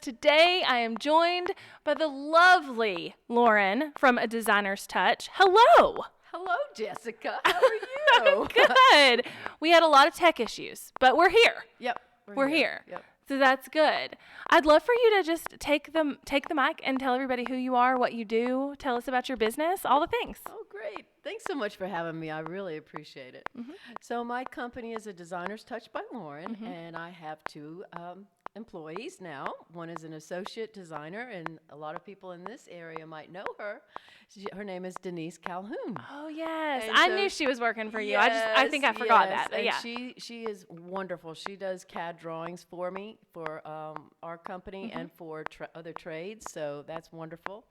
today I am joined by the lovely Lauren from A Designer's Touch. Hello. Hello, Jessica. How are you? Good. We had a lot of tech issues, but we're here. Yep. We're here. Yep. So that's good. I'd love for you to just take the mic and tell everybody who you are, what you do. Tell us about your business, all the things. Oh, great. Thanks so much for having me. I really appreciate it. Mm-hmm. So my company is A Designer's Touch by Lauren, and I have two employees now. One is an associate designer, and a lot of people in this area might know her. Her name is Denise Calhoun. Oh, yes. And I so- knew she was working for you. Yes, I think I forgot yes, that. But and yeah. she is wonderful. She does CAD drawings for me for our company and for other trades, so that's wonderful.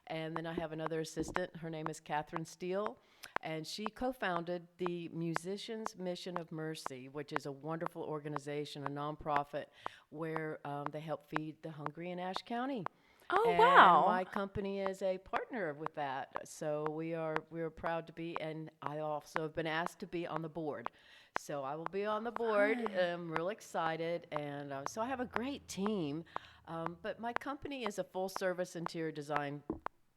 And then I have another assistant. Her name is Catherine Steele, and she co-founded the Musicians Mission of Mercy, which is a wonderful organization, a nonprofit, where they help feed the hungry in Ashe County. Oh, And wow. my company is a partner with that, so we're proud to be. And I also have been asked to be on the board, so I will be on the board. I'm real excited, and so I have a great team. But my company is a full-service interior design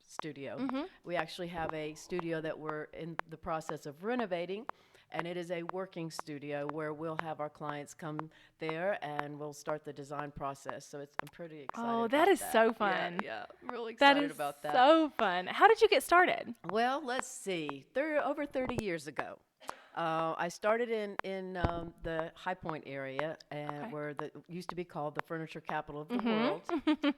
studio. We actually have a studio that we're in the process of renovating. And it is a working studio where we'll have our clients come there and we'll start the design process. So I'm pretty excited. Oh, about that is that. so fun. Yeah, I'm really That excited is about that. so fun. How did you get started? Well, let's see. Over 30 years ago, I started in the High Point area, and where the used to be called the furniture capital of the world.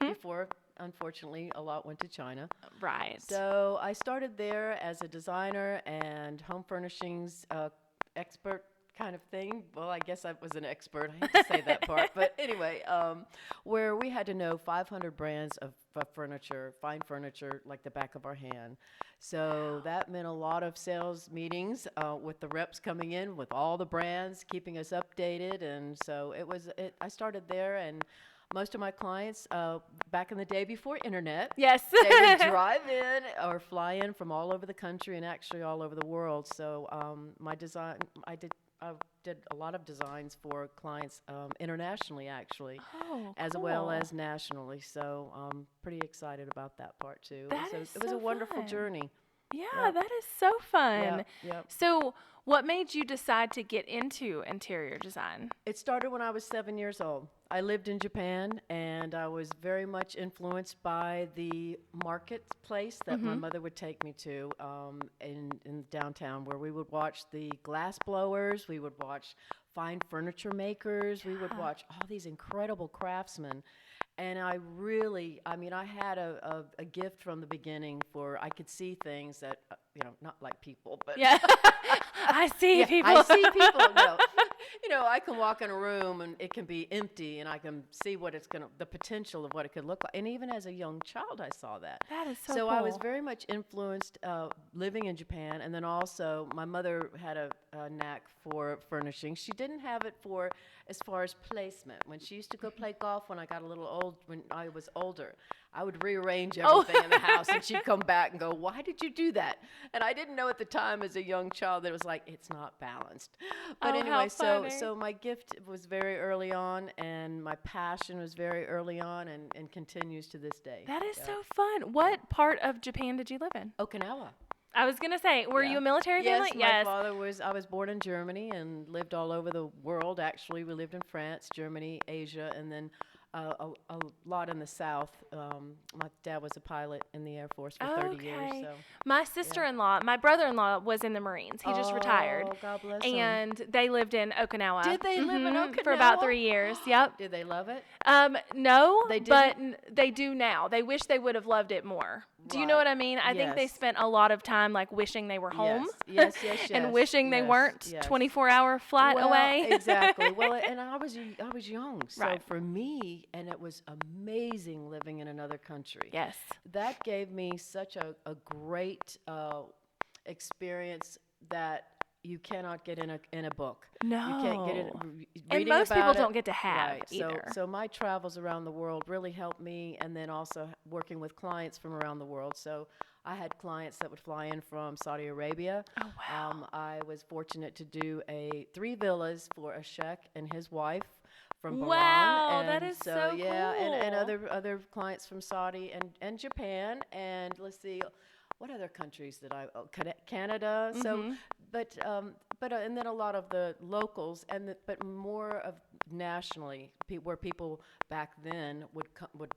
Before, unfortunately, a lot went to China. Right. So I started there as a designer and home furnishings expert kind of thing. Well, I guess I was an expert. I hate to say that part. But anyway, where we had to know 500 brands of furniture, fine furniture, like the back of our hand. So that meant a lot of sales meetings with the reps coming in with all the brands, keeping us updated. And so I started there, and most of my clients, back in the day before internet, Yes. they would drive in or fly in from all over the country and actually all over the world. So I did a lot of designs for clients internationally, actually, Oh, as cool. well as nationally. So I'm pretty excited about that part too. That It is was so a wonderful fun. journey. Yeah, Yep. that is so fun. Yep. So, what made you decide to get into interior design? It started when I was 7 years old. I lived in Japan, and I was very much influenced by the marketplace that my mother would take me to in downtown, where we would watch the glass blowers, we would watch fine furniture makers, we would watch all these incredible craftsmen. And I had a gift from the beginning for I could see things that, not like people, but Yeah. I see yeah, people. I see people. No, I can walk in a room and it can be empty, and I can see the potential of what it could look like. And even as a young child, I saw that. That is so So cool. I was very much influenced living in Japan, and then also my mother had a knack for furnishing. She didn't have it for as far as placement. When she used to go play golf when I was older, I would rearrange everything in the house, and she'd come back and go, "Why did you do that?" And I didn't know at the time as a young child that it was like, it's not balanced. But Oh, anyway, how funny. so my gift was very early on, and my passion was very early on, and continues to this day. That is Yeah. so fun. What part of Japan did you live in? Okinawa. I was going to say, were you a military family? Yes, I was born in Germany and lived all over the world. Actually, we lived in France, Germany, Asia, and then a lot in the South. My dad was a pilot in the Air Force for 30 years. Okay. So. My sister-in-law, my brother-in-law was in the Marines. He just retired. Oh, God bless him. And they lived in Okinawa. Did they live in Okinawa? For about 3 years. Yep. Did they love it? No, They but they do now. They wish they would have loved it more. Do you know what I mean? I think they Yes. spent a lot of time like wishing they were home. Yes. And wishing they weren't yes. 24-hour flight away. Exactly. Well, and I was young, so Right. for me, and it was amazing living in another country. Yes. That gave me such a great experience that you cannot get in a book. No. You can't get it. And Reading most people about it, don't get to have right. either. So my travels around the world really helped me, and then also working with clients from around the world. So I had clients that would fly in from Saudi Arabia. Oh, wow. I was fortunate to do 3 villas for a sheikh and his wife from Bahrain. Wow, And that is so yeah, and cool. other clients from Saudi and Japan, and let's see, what other countries did Canada. So, Mhm. but and then a lot of the locals, but more of nationally, where people back then would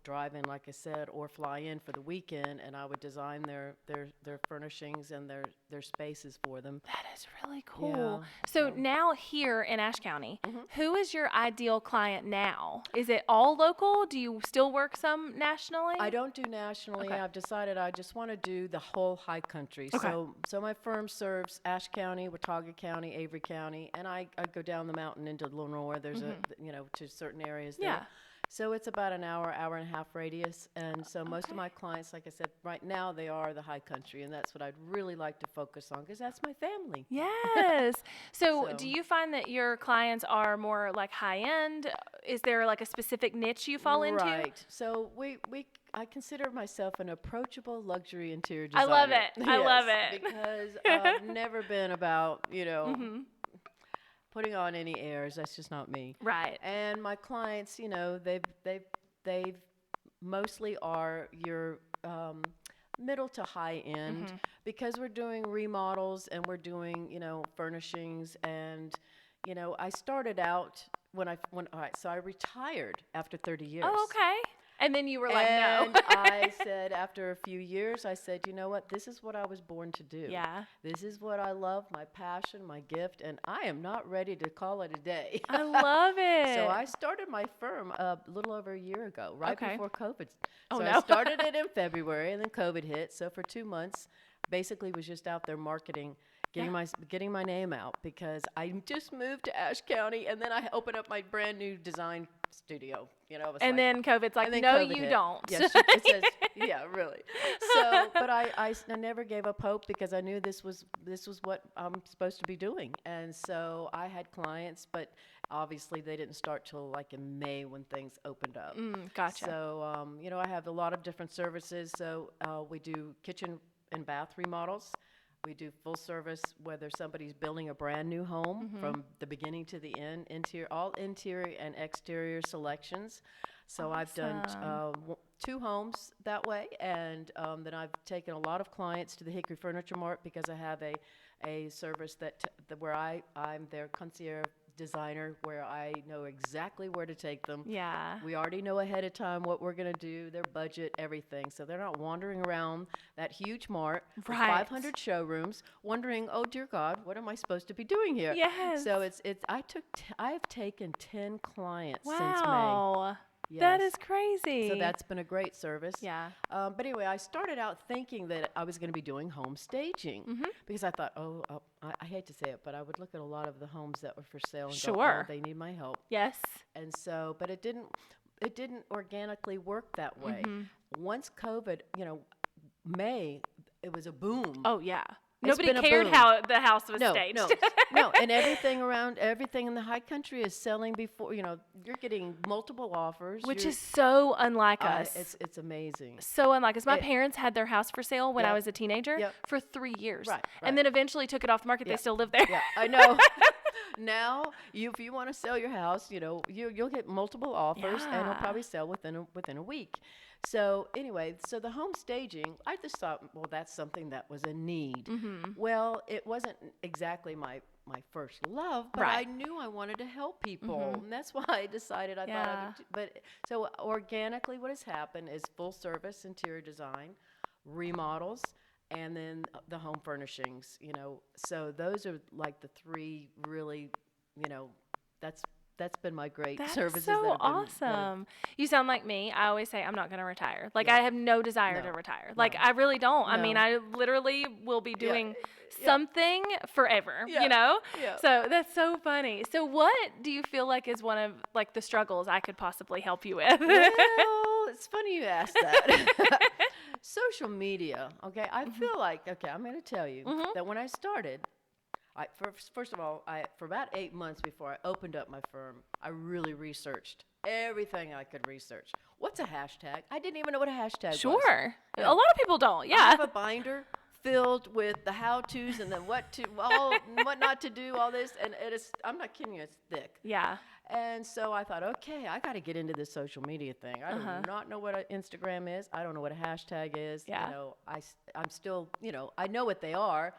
drive in, like I said, or fly in for the weekend, and I would design their furnishings and their spaces for them. That is really Yeah. cool. So now here in Ashe County, who is your ideal client now? Is it all local? Do you still work some nationally? I don't do nationally. Okay. I've decided I just want to do the whole high country. Okay. So my firm serves Ashe County, Watauga County, Avery County, and I go down the mountain into Lenore. There's to certain areas there. Yeah. So it's about an hour and a half radius. And so most of my clients, like I said, right now they are the high country, and that's what I'd really like to focus on because that's my family. Yes. So, So- do you find that your clients are more like high end? Is there like a specific niche you fall into? Right. So I consider myself an approachable luxury interior I designer. love it. I love Yes, it. because I've never been about, putting on any airs. That's just not me. Right. And my clients, they've mostly are your middle to high end because we're doing remodels and we're doing, furnishings. And, I started out all right, so I retired after 30 years. Oh, okay. And then you were like, And no. I said, after a few years, I said, you know what? This is what I was born to do. Yeah. This is what I love, my passion, my gift, and I am not ready to call it a day. I love it. So I started my firm a little over a year ago, right Okay. before COVID. Oh, So no. I started it in February, and then COVID hit. So for 2 months, basically was just out there marketing, getting my name out because I just moved to Ashe County, and then I opened up my brand new design studio. It was And like, then COVID's like, and then no, COVID you hit. don't. Yes, it says, yeah, really. So, but I never gave up hope because I knew this was what I'm supposed to be doing. And so I had clients, but obviously they didn't start till like in May when things opened up. Gotcha. So, I have a lot of different services. So we do kitchen and bath remodels. We do full service, whether somebody's building a brand new home from the beginning to the end, all interior and exterior selections. So I've done Awesome. 2 homes that way, and then I've taken a lot of clients to the Hickory Furniture Mart because I have a service where I'm their concierge designer, where I know exactly where to take them. Yeah. We already know ahead of time what we're going to do, their budget, everything. So they're not wandering around that huge mart with Right. 500 showrooms wondering, oh dear God, what am I supposed to be doing here? Yes. So I've taken 10 clients since May. Wow. That Yes. is crazy. So that's been a great service. Yeah. But anyway, I started out thinking that I was going to be doing home staging because I thought, I hate to say it, but I would look at a lot of the homes that were for sale and go, Sure. oh, they need my help. Yes. And so, but it didn't organically work that way. Once COVID, May, it was a boom. Oh, yeah. It's Nobody been a cared boom. how the house was No, staged. no, and everything in the high country is selling before, you're getting multiple offers. Which You're- is so unlike us. It's amazing. So unlike us. My It- parents had their house for sale when I Yep. was a teenager Yep. for 3 years. Right, And right. then eventually took it off the market. They Yep. still live there. Yeah, I know. Now, if you want to sell your house, you'll get multiple offers, and it'll Yeah. probably sell within a week. So anyway, so the home staging, I just thought, well, that's something that was a need. Well, it wasn't exactly my first love, but I Right. knew I wanted to help people, and that's why I decided I thought I Yeah. would. But so organically, what has happened is full service interior design, remodels, and then the home furnishings. So those are like the 3 really, that's been my great That's services. so that have been, awesome. You sound like me. I always say I'm not going to retire. Like I have no desire to No. retire. Like No. I really don't. I mean, No. I literally will be doing Yeah. something forever, Yeah. you know? Yeah. So that's so funny. So what do you feel like is one of like the struggles I could possibly help you with? Well, it's funny you asked that. Social media, okay? I feel like, okay, I'm going to tell you that when I started, first of all, for about 8 months before I opened up my firm, I really researched everything I could research. What's a hashtag? I didn't even know what a hashtag was. Sure. Yeah. A lot of people don't. I Yeah. have a binder filled with the how-tos and then what not to do, all this, and I'm not kidding you, it's thick. Yeah. And so I thought, okay, I got to get into this social media thing. I do not know what Instagram is. I don't know what a hashtag is. Yeah. You know, I'm still, you know, I know what they are.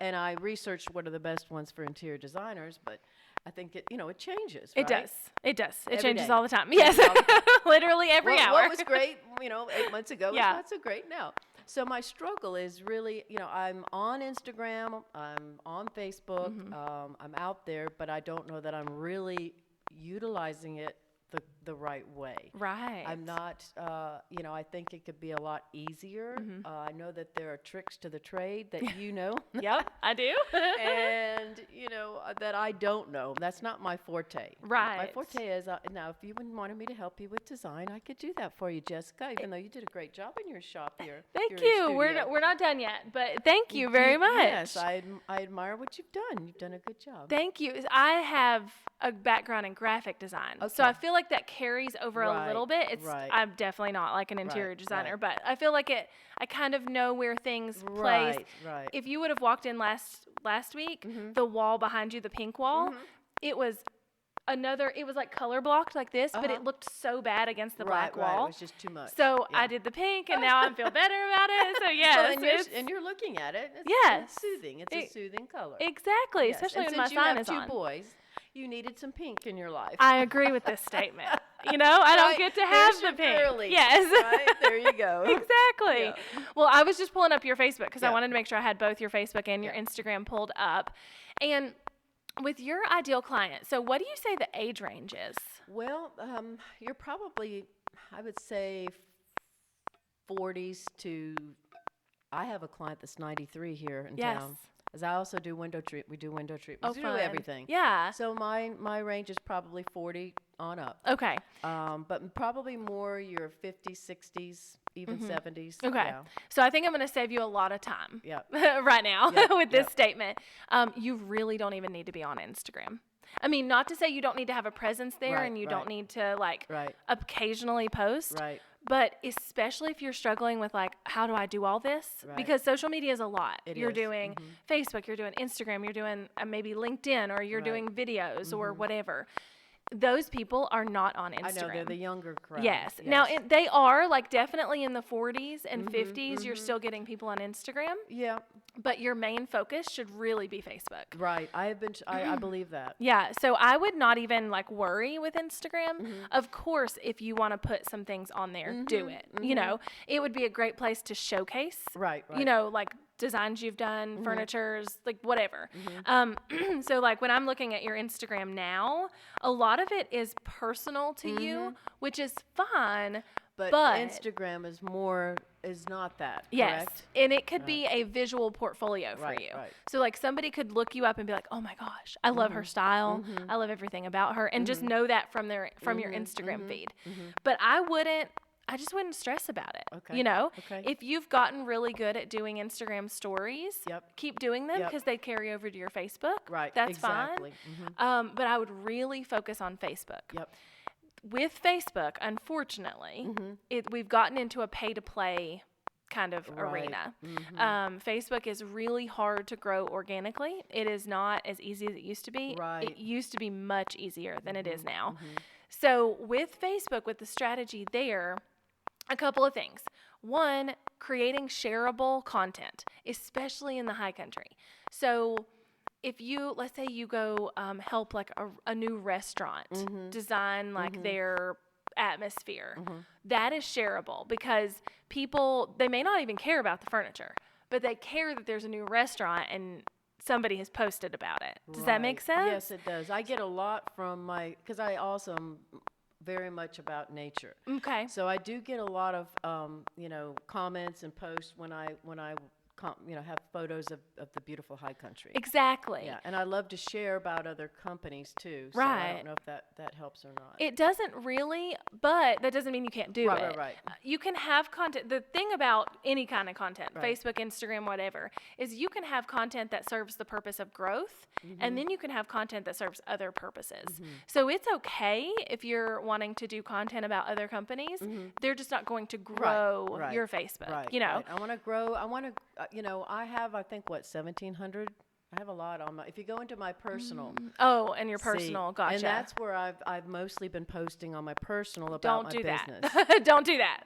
And I researched what are the best ones for interior designers, but I think it, you know, it changes, right? It does. It does. It Every changes day. all the time. Yes. All the time. Literally every hour. What was great, you know, 8 months ago Yeah. is not so great now. So my struggle is really, you know, I'm on Instagram, I'm on Facebook, I'm out there, but I don't know that I'm really utilizing it the right way. Right. I'm not, you know, I think it could be a lot easier. I know that there are tricks to the trade that you know. Yep, I do. And, you know, that I don't know. That's not my forte. Right. My forte is, now, if you wanted me to help you with design, I could do that for you, Jessica, even though you did a great job in your shop here. Thank your you. We're not done yet, but thank you very much. Yes, I admire what you've done. You've done a good job. Thank you. I have a background in graphic design, so I feel like that carries over a little bit. I'm definitely not like an interior designer, but I feel like I kind of know where things place. Right. If you would have walked in last week, the wall behind you, the pink wall, it was like color blocked like this, but it looked so bad against the black wall. It was just too much. So I did the pink, and now I feel better about it. So yes, and you're looking at it. Yes. It's soothing. It's a soothing color. Exactly, Yes. especially and when my since sign you is have on. two boys, you needed some pink in your life. I agree with this statement. You know, I don't get to have There's the your pink. girly, Yes. Right? There you go. Exactly. Yeah. Well, I was just pulling up your Facebook because I Yeah. wanted to make sure I had both your Facebook and your Instagram pulled up. And with your ideal client, so what do you say the age range is? Well, you're probably, I would say, 40s to. I have a client that's 93 here in town. As I also do window treatment. We do window treatments. We do everything. Yeah. So my range is probably 40 on up. Okay. But probably more your 50s, 60s, even 70s. Okay. Yeah. So I think I'm going to save you a lot of time Yep. right now Yep. with this Yep. statement. You really don't even need to be on Instagram. I mean, not to say you don't need to have a presence there and you don't need to occasionally post. Right. But especially if you're struggling with like, how do I do all this? Right. Because social media is a lot. You're is. doing Facebook, you're doing Instagram, you're doing maybe LinkedIn, or you're doing videos or whatever. Those people are not on Instagram. I know, they're the younger crowd. Yes. Now, they are like definitely in the 40s and 50s. You're still getting people on Instagram. Yeah. But your main focus should really be Facebook. Right. I have been. I believe that. Yeah. So I would not even like worry with Instagram. Of course, if you want to put some things on there, do it. You know, it would be a great place to showcase. Right. You know, like designs you've done, furnitures, like whatever. So like when I'm looking at your Instagram now, a lot of it is personal to you, which is fun. But Instagram is not that. Yes. Correct? And it could be a visual portfolio for you. Right. So like somebody could look you up and be like, oh my gosh, I love her style. I love everything about her. And just know that from your Instagram feed. But I just wouldn't stress about it. Okay. You know, Okay. if you've gotten really good at doing Instagram stories, keep doing them because they carry over to your Facebook. Right. That's exactly. fine. But I would really focus on Facebook. Yep. With Facebook, unfortunately, we've gotten into a pay-to-play kind of arena. Facebook is really hard to grow organically. It is not as easy as it used to be. Right. It used to be much easier than it is now. So with Facebook, with the strategy there, a couple of things. One, creating shareable content, especially in the high country. So if let's say you go help like a new restaurant design like their atmosphere, that is shareable because people, they may not even care about the furniture, but they care that there's a new restaurant and somebody has posted about it. Does that make sense? Yes, it does. I get a lot from because I also am very much about nature. Okay. So I do get a lot of comments and posts when I have photos of the beautiful high country. Exactly. Yeah, and I love to share about other companies too. So Right. I don't know if that helps or not. It doesn't really, but that doesn't mean you can't do it. Right. You can have content. The thing about any kind of content, Facebook, Instagram, whatever, is you can have content that serves the purpose of growth, and then you can have content that serves other purposes. So it's okay if you're wanting to do content about other companies. They're just not going to grow your Facebook. Right. You know. Right. I want to grow. I want to. I have, I think, 1,700 I have a lot on my. If you go into my personal, Oh, and your see, personal, gotcha. and that's where I've mostly been posting on my personal about Don't my do business. that. Don't do that.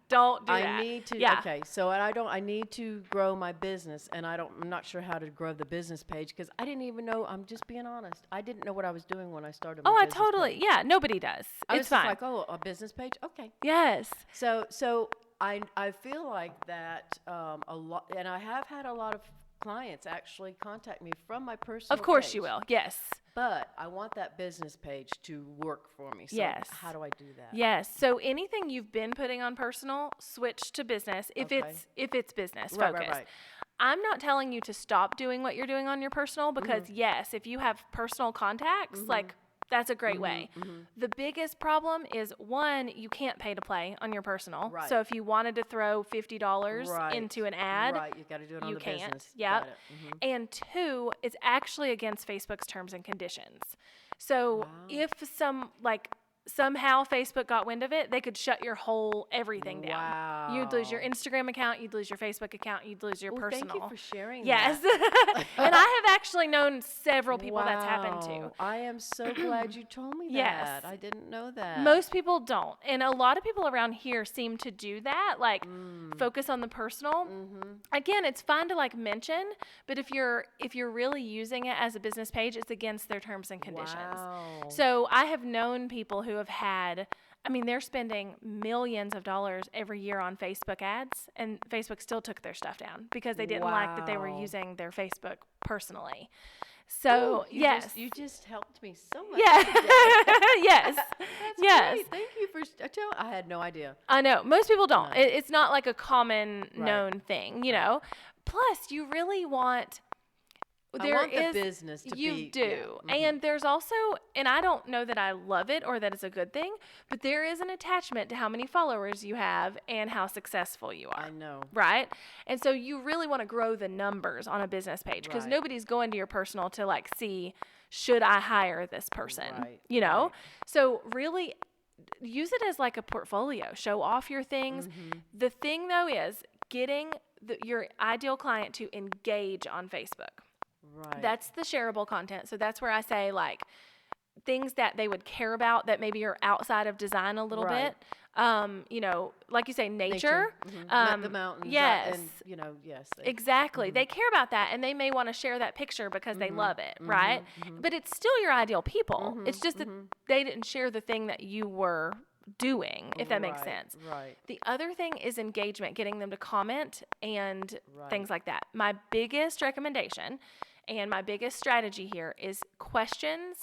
Don't do I that. need to. Yeah. Okay, so I need to grow my business, and I'm not sure how to grow the business page because I didn't even know. I'm just being honest. I didn't know what I was doing when I started. My Oh, I business totally. page. Yeah, nobody does. I was It's just fine. like, oh, a business page. Okay. Yes. So I feel like that a lot, and I have had a lot of clients actually contact me from my personal. Of course page. you will. Yes. But I want that business page to work for me. So Yes. how do I do that? Yes. So anything you've been putting on personal, switch to business if Okay. it's business Right, focused. right. I'm not telling you to stop doing what you're doing on your personal because yes, if you have personal contacts, like that's a great way. The biggest problem is one, you can't pay to play on your personal. Right. So if you wanted to throw $50 Right. into an ad, Right, you got to do it on you the can't. business. Yep. Got it. And two, it's actually against Facebook's terms and conditions. So Wow. if somehow Facebook got wind of it, they could shut your whole everything down. Wow. You'd lose your Instagram account, you'd lose your Facebook account, you'd lose your Well, personal. thank you for sharing Yes. that. And I have actually known several people that's happened to. Wow. I am so glad you told me Yes. that. I didn't know that. Most people don't. And a lot of people around here seem to do that, like focus on the personal. Again, it's fine to like mention, but if you're really using it as a business page, it's against their terms and conditions. Wow. So I have known people who have had, I mean, they're spending millions of dollars every year on Facebook ads, and Facebook still took their stuff down because they didn't like that they were Wow. using their Facebook personally. So, Ooh, yes. You just helped me so much. Yeah. today. Yes. That's Yes. great. Thank you for I had no idea. I know. Most people don't. No. It's not like a common Right. known thing, you know. Plus, you really want I want the business to you be. do. Yeah. And there's also, and I don't know that I love it or that it's a good thing, but there is an attachment to how many followers you have and how successful you are. I know. Right? And so you really want to grow the numbers on a business page because Right. nobody's going to your personal to like see, should I hire this person? Right, You know? right. So really use it as like a portfolio. Show off your things. The thing though is getting your ideal client to engage on Facebook. Right. That's the shareable content. So that's where I say like things that they would care about that maybe are outside of design a little Right. bit. You know, like you say, nature. The mountains. Yes. And, yes. Exactly. They care about that and they may want to share that picture because they love it, right? But it's still your ideal people. It's just that they didn't share the thing that you were doing, if that makes Right, sense. Right. The other thing is engagement, getting them to comment and Right. things like that. My biggest recommendation and my biggest strategy here is questions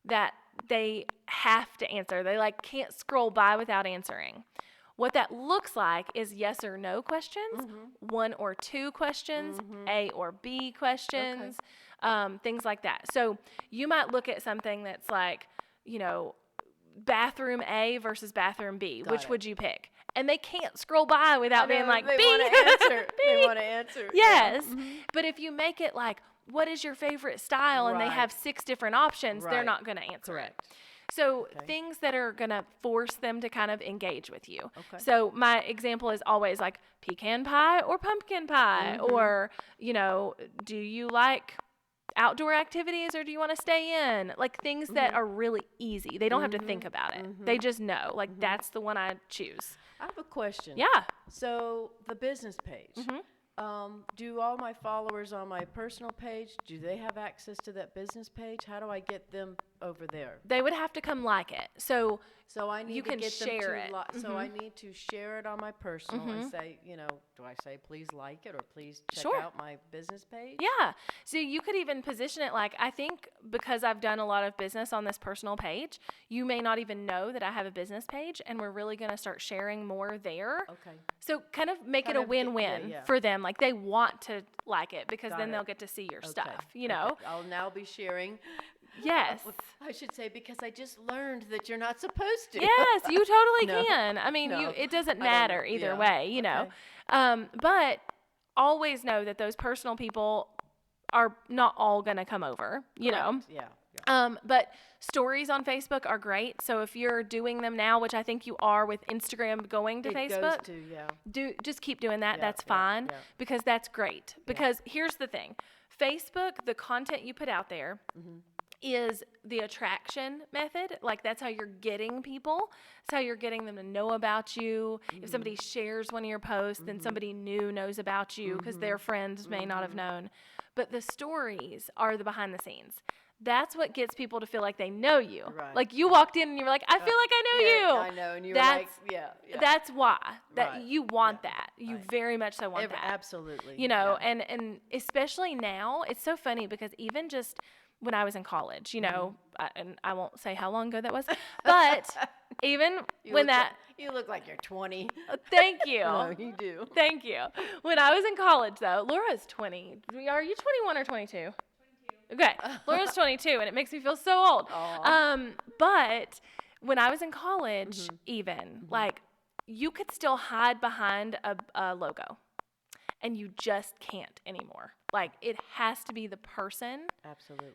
that they have to answer. They like can't scroll by without answering. What that looks like is yes or no questions, one or two questions, A or B questions, things like that. So you might look at something that's like, you know, bathroom A versus bathroom B. Got Which it. would you pick? And they can't scroll by without being like, they B. want to answer. They B. want to answer. Yes. But if you make it like, what is your favorite style? And they Right. have 6 different options, they're Right. not going to answer Correct. it. So Okay. things that are going to force them to kind of engage with you. Okay. So my example is always like pecan pie or pumpkin pie, or, you know, do you like outdoor activities or do you want to stay in? Like things that are really easy. They don't have to think about it. They just know. Like that's the one I choose. I have a question. Yeah. So the business page. Do all my followers on my personal page, do they have access to that business page? How do I get them over there? They would have to come like it. So So I need You to can get share them to it. so I need to share it on my personal and say, do I say please like it or please check Sure. out my business page? yeah. So you could even position it like, I think because I've done a lot of business on this personal page, you may not even know that I have a business page and we're really going to start sharing more there. Okay. So kind of make Kind it a of get- yeah, win-win yeah. for them. Like they want to like it because Got then it. they'll get to see your Okay. stuff, you know? Okay. I'll now be sharing. Yes. I should say because I just learned that you're not supposed to. Yes, you totally No. can. I mean, No. it doesn't I don't matter know. either Yeah. way, you know. Okay. But always know that those personal people are not all going to come over, you know. Correct. Yeah. But stories on Facebook are great. So if you're doing them now, which I think you are with Instagram going to It Facebook, goes to, just keep doing that. Yeah, that's yeah, fine yeah. because that's great. Because here's the thing. Facebook, the content you put out there is the attraction method. Like, that's how you're getting people. It's how you're getting them to know about you. If somebody shares one of your posts, then somebody new knows about you because their friends may not have known. But the stories are the behind the scenes. That's what gets people to feel like they know you. Right. Like, you walked in and you were like, I feel like I know you. I know. And you were like, yeah. That's why. That Right. you want that. You very much so want that. Absolutely. You know, and especially now, it's so funny because even just when I was in college, you know, and I won't say how long ago that was, but even when that... You look like you're 20. Thank you. No, you do. Thank you. When I was in college, though, Laura's 20. Are you 21 or 22? Okay, Laura's 22, and it makes me feel so old. But when I was in college, even, like, you could still hide behind a logo, and you just can't anymore. Like, it has to be the person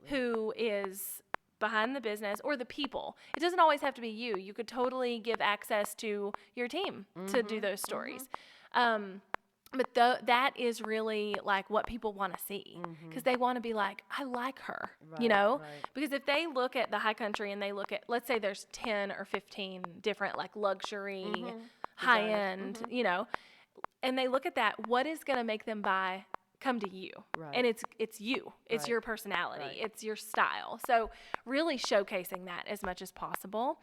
who is behind the business or the people. It doesn't always have to be you. You could totally give access to your team to do those stories. But that is really like what people want to see because they want to be like, I like her, you know? Because if they look at the high country and they look at, let's say there's 10 or 15 different like luxury, high end, you know, and they look at that, what is going to make them come to you? And it's you. It's your personality. It's your style. So really showcasing that as much as possible.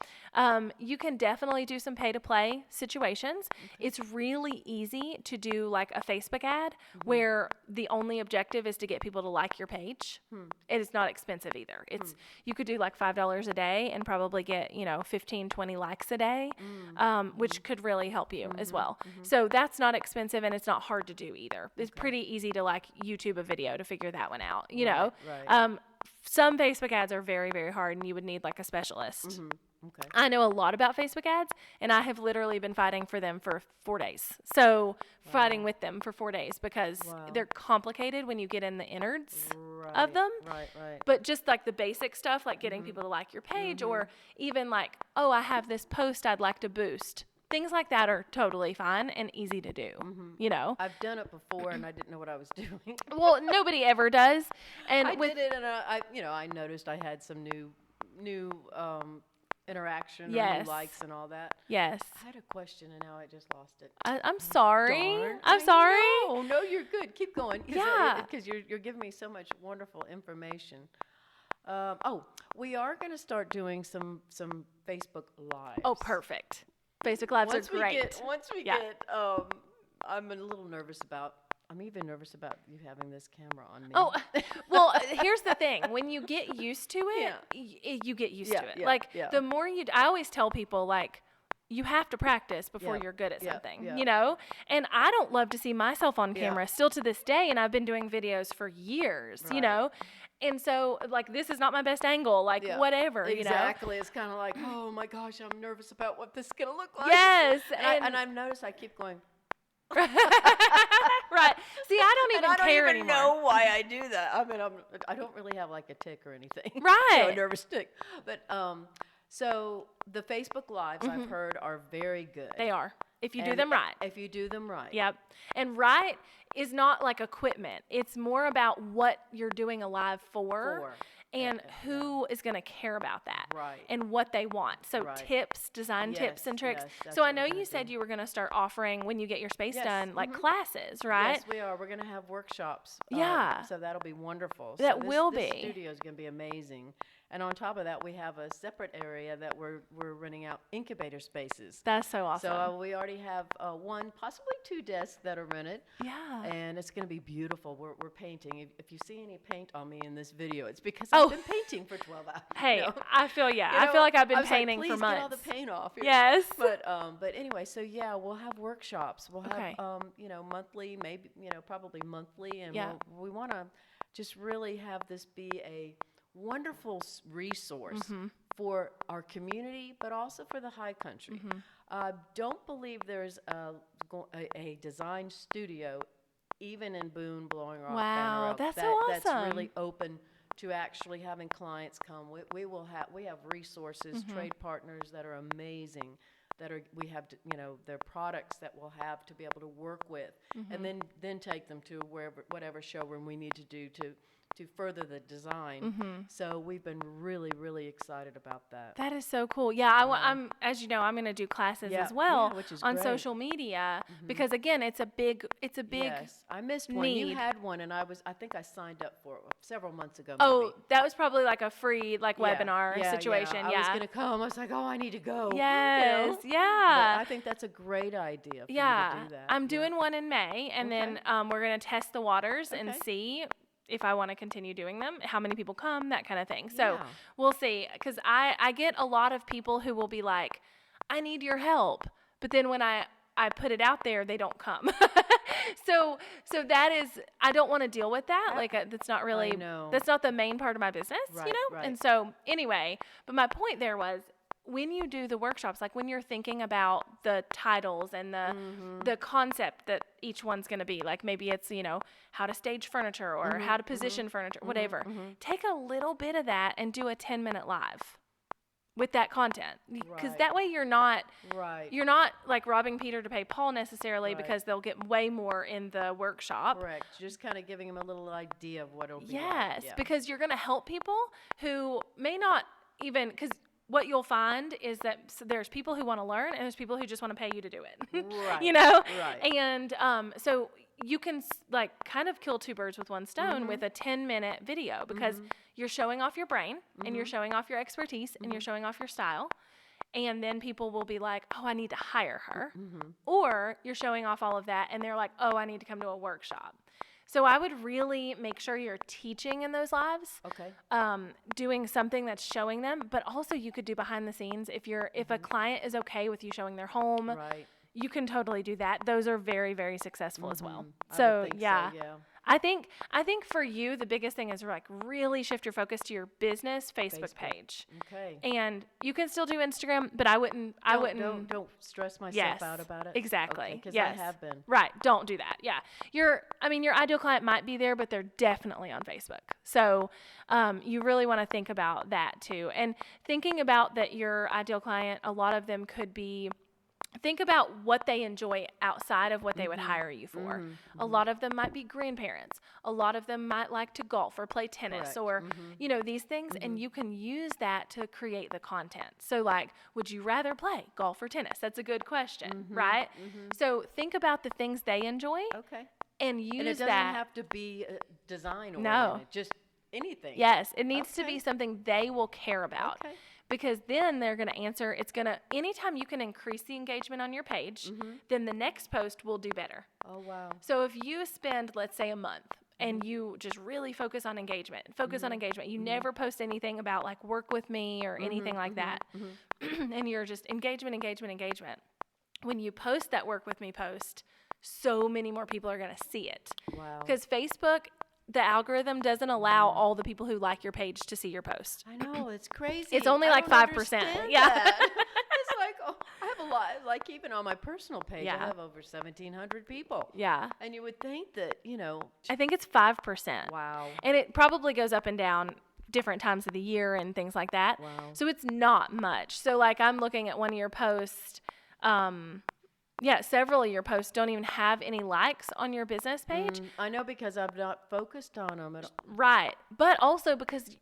You can definitely do some pay-to-play situations. It's really easy to do like a Facebook ad where the only objective is to get people to like your page. It is not expensive either. It's you could do like $5 a day and probably get, 15, 20 likes a day, which could really help you as well. So that's not expensive and it's not hard to do either. It's pretty easy to like YouTube a video to figure that one out, you know. Some Facebook ads are very, very hard and you would need like a specialist. I know a lot about Facebook ads and I have literally been fighting for them for 4 days. So fighting with them for 4 days because they're complicated when you get in the innards of them. But just like the basic stuff, like getting people to like your page or even like, oh, I have this post I'd like to boost. Things like that are totally fine and easy to do, you know. I've done it before and I didn't know what I was doing. Well, nobody ever does. And I did it and I noticed I had some new interaction or new likes and all that. Yes. I had a question and now I just lost it. I'm sorry. Darn. I'm sorry. No, you're good. Keep going. Because you're giving me so much wonderful information. We are going to start doing some Facebook Lives. Oh, perfect. Facebook Lives are great. Once we get, I'm a little nervous about. I'm even nervous about you having this camera on me. Oh, well, here's the thing. When you get used to it, you get used to it. The more I always tell people, like, you have to practice before you're good at something, you know? And I don't love to see myself on camera still to this day, and I've been doing videos for years, you know? And so, like, this is not my best angle, like, whatever, you know? Exactly. It's kind of like, oh, my gosh, I'm nervous about what this is going to look like. Yes. And I've noticed I keep going. Right. See, I don't even care anymore. I don't even know why I do that. I mean, I don't really have, like, a tick or anything. Right. A nervous tick. But, so the Facebook Lives, I've heard, are very good. They are. If you do them right. If you do them right. Yep. And right is not like equipment. It's more about what you're doing a live for. And who is going to care about that and what they want. So tips, design tips and tricks. So I know you said you were going to start offering when you get your space done, like classes, right? Yes, we are. We're going to have workshops. So that'll be wonderful. This This studio is going to be amazing. And on top of that, we have a separate area that we're renting out incubator spaces. That's so awesome. So we already have one, possibly 2 desks that are rented. Yeah. And it's going to be beautiful. We're painting. If you see any paint on me in this video, it's because I've been painting for 12 hours. Hey, I feel I feel like I've been painting for months. Please get all the paint off. Yes. But anyway, so we'll have workshops. We'll have monthly, maybe probably monthly, and we want to just really have this be a wonderful resource for our community, but also for the high country. Don't believe there's a design studio, even in Boone, Blowing Rock, Banner Elk, that's so awesome. That's really open to actually having clients come. We have resources, trade partners that are amazing we have, their products that we'll have to be able to work with, and then take them to whatever showroom we need to do to further the design. So we've been really, really excited about that. That is so cool. Yeah, I'm, as you know, I'm going to do classes as well which is on great. social media because again, it's a big Yes, I missed one. need. You had one, and I think I signed up for it several months ago. Oh, maybe. that was probably like a free webinar situation. I was gonna come. I was like, oh, I need to go. Yes, But yeah. I think that's a great idea. For you Yeah, to do that. I'm doing one in May, and then we're going to test the waters and Okay. see if I want to continue doing them, how many people come, that kind of thing. So Yeah. we'll see, because I get a lot of people who will be like, I need your help, but then when I put it out there, they don't come. So that is, I don't want to deal with that. Like, that's not really, know. that's not the main part of my business, Right. And so anyway, but my point there was, when you do the workshops, like when you're thinking about the titles and the concept that each one's going to be, like maybe it's, how to stage furniture or how to position furniture, whatever. Take a little bit of that and do a 10-minute live with that content. Because Right. that way you're not like robbing Peter to pay Paul necessarily, Right. because they'll get way more in the workshop. Correct. Just kind of giving them a little idea of what it'll be. Yes, Like. Yeah. because you're going to help people who may not even, because what you'll find is that there's people who want to learn and there's people who just want to pay you to do it. Right. Right. And so you can like kind of kill two birds with one stone with a 10-minute video, because you're showing off your brain and you're showing off your expertise and you're showing off your style. And then people will be like, oh, I need to hire her. Or you're showing off all of that and they're like, oh, I need to come to a workshop. So I would really make sure you're teaching in those lives. Okay. Doing something that's showing them, but also you could do behind the scenes. If a client is okay with you showing their home, Right. you can totally do that. Those are very, very successful as well. I So would think yeah. So, yeah. I think for you, the biggest thing is like really shift your focus to your business Facebook page. Okay. And you can still do Instagram, but I wouldn't. Don't stress myself out about it. Exactly. Because yes. I have been. Right. Don't do that. Yeah. Your ideal client might be there, but they're definitely on Facebook. So you really want to think about that too. And thinking about that your ideal client, a lot of them could be, think about what they enjoy outside of what they would hire you for. A lot of them might be grandparents. A lot of them might like to golf or play tennis. Correct. or, these things. And you can use that to create the content. So like, would you rather play golf or tennis? That's a good question, right? So think about the things they enjoy Okay. and use And it doesn't that. have to be design oriented. No. Just anything. Yes, it needs to Okay. be something they will care about. Okay. Because then they're going to answer. Anytime you can increase the engagement on your page, then the next post will do better. Oh, wow. So if you spend, let's say, a month and you just really focus on engagement, you never post anything about like work with me or anything like that, and you're just engagement. When you post that work with me post, so many more people are going to see it. Wow. Because Facebook, the algorithm doesn't allow all the people who like your page to see your post. I know, it's crazy. It's only I like don't 5%. understand Yeah. that. It's like, I have a lot, like even on my personal page, Yeah. I have over 1,700 people. Yeah. And you would think that, I think it's 5%. wow. And it probably goes up and down different times of the year and things like that. Wow. So it's not much. So like I'm looking at one of your posts, several of your posts don't even have any likes on your business page. I know, because I've not focused on them at all. Right. But also because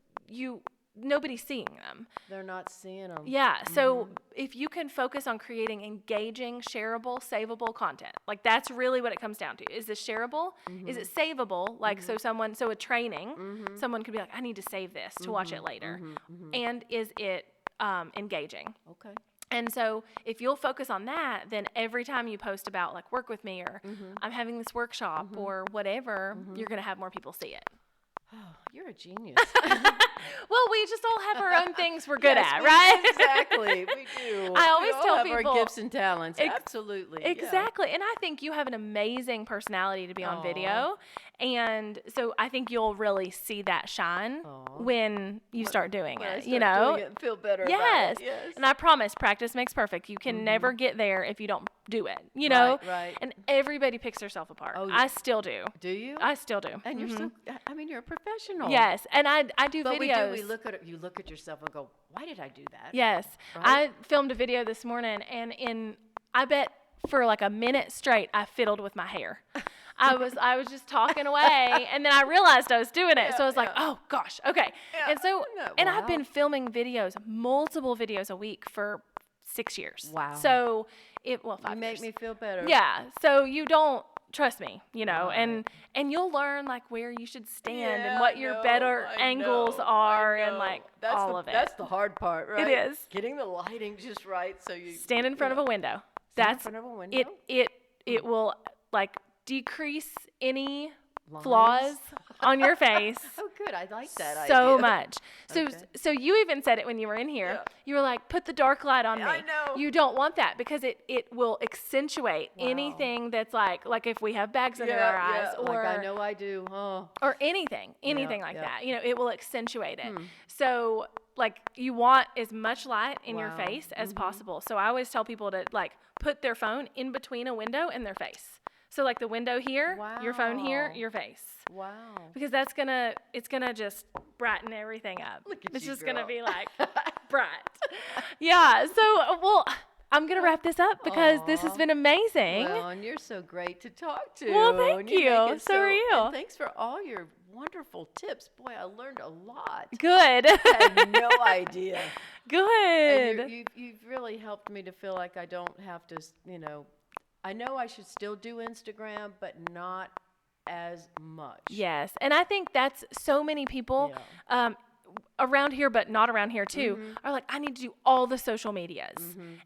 nobody's seeing them. They're not seeing them. Yeah. So if you can focus on creating engaging, shareable, savable content, like that's really what it comes down to. Is this shareable? Is it savable? Like, so a training, someone could be like, I need to save this to watch it later. And is it engaging? Okay. And so if you'll focus on that, then every time you post about like work with me or I'm having this workshop or whatever, you're going to have more people see it. Oh, you're a genius. Well, we just all have our own things we're good Yes, at, we right? do, exactly. We do. I always we all tell have people- our gifts and talents. Absolutely. yeah. Exactly. And I think you have an amazing personality to be on Aw. video. And so I think you'll really see that shine Aw. when you start doing When I it, start doing it and feel better Yes. about it. Yes. And I promise practice makes perfect. You can never get there if you don't do it, you know? Right. And everybody picks herself apart. Oh, I still do. Do you? I still do. And you're so, I mean, you're a professional. Yes, and I do But videos. we look at you look at yourself and go, why did I do that? Yes. Right? I filmed a video this morning, and I bet for like a minute straight I fiddled with my hair. I was just talking away, and then I realized I was doing it. So I was like, oh gosh, okay. Yeah. And so, and I've Wow. been filming videos, multiple videos a week for 6 years. Wow. So 5 You make years. me feel better. Yeah. So you don't trust me, you know, Right. and you'll learn like where you should stand Yeah, and what I your know, better I angles know, are I and know. like That's all the, of it. That's the hard part, right? is. Getting the lighting just right so you Stand in front of a window. Stand in That's front of a window? it will like decrease any Lines? flaws on your face Oh, good. I like that so idea. much. So Okay. so you even said it when you were in here. Yeah. You were like, put the dark light on me. I know. You don't want that because it will accentuate Wow. anything that's like if we have bags under our eyes or like I know I do. Oh. or anything like yeah. that. You know, it will accentuate it. So like you want as much light in your Wow. face as possible. So I always tell people to like put their phone in between a window and their face. So like the window here, your phone here, Wow. your face. Wow. Because it's gonna just brighten everything up. Look at It's you, just gonna girl. be like bright. Yeah. So well, I'm gonna wrap this up because this has Aw. been amazing. Well, and you're so great to talk to. Well, thank and make you. it So are you. And thanks for all your wonderful tips. Boy, I learned a lot. Good. I had no idea. Good. And you've really helped me to feel like I don't have to, I know I should still do Instagram, but not as much. Yes, and I think that's so many people around here, but not around here too, are like, I need to do all the social medias.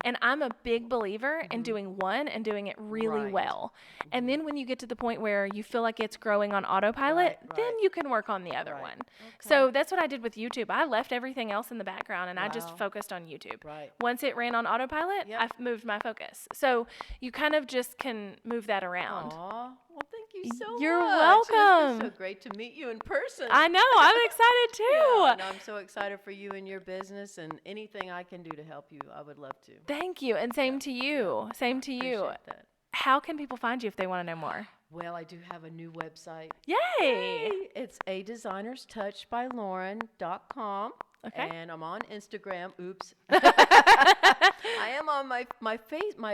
And I'm a big believer in doing one and doing it really Right. well. And then when you get to the point where you feel like it's growing on autopilot, Right, then right. you can work on the other Right. one. So that's what I did with YouTube. I left everything else in the background and I just Wow. focused on YouTube. Right. Once it ran on autopilot, Yep. I moved my focus. So you kind of just can move that around. Aw, well, thank you so You're much. It's been welcome. so great to meet you in person. I know, I'm excited too. Yeah, and I'm so excited for you and your business, and anything I can do to help you, I would love to. Thank you, and same to you. Same to you. Appreciate that. How can people find you if they want to know more? Well, I do have a new website. Yay! It's adesignerstouchbylauren.com. Okay. And I'm on Instagram. Oops. I am on my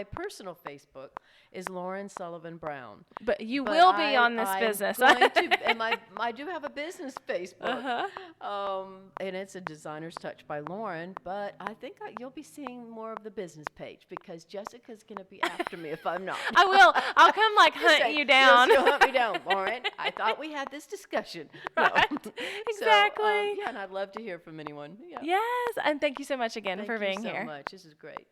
personal Facebook is Lauren Sullivan Brown. But you But will be on this I'm business. going to, and I do have a business Facebook. Uh-huh. And it's a Designer's Touch by Lauren. But I think you'll be seeing more of the business page because Jessica's going to be after me if I'm not. I will. I'll come like hunt Say, you down. You'll hunt me down, Lauren. I thought we had this discussion. No. Right. So, Exactly. yeah, and I'd love to hear from anyone. Yeah. Yes, and thank you so much again Thank for you being so here. much. This is great.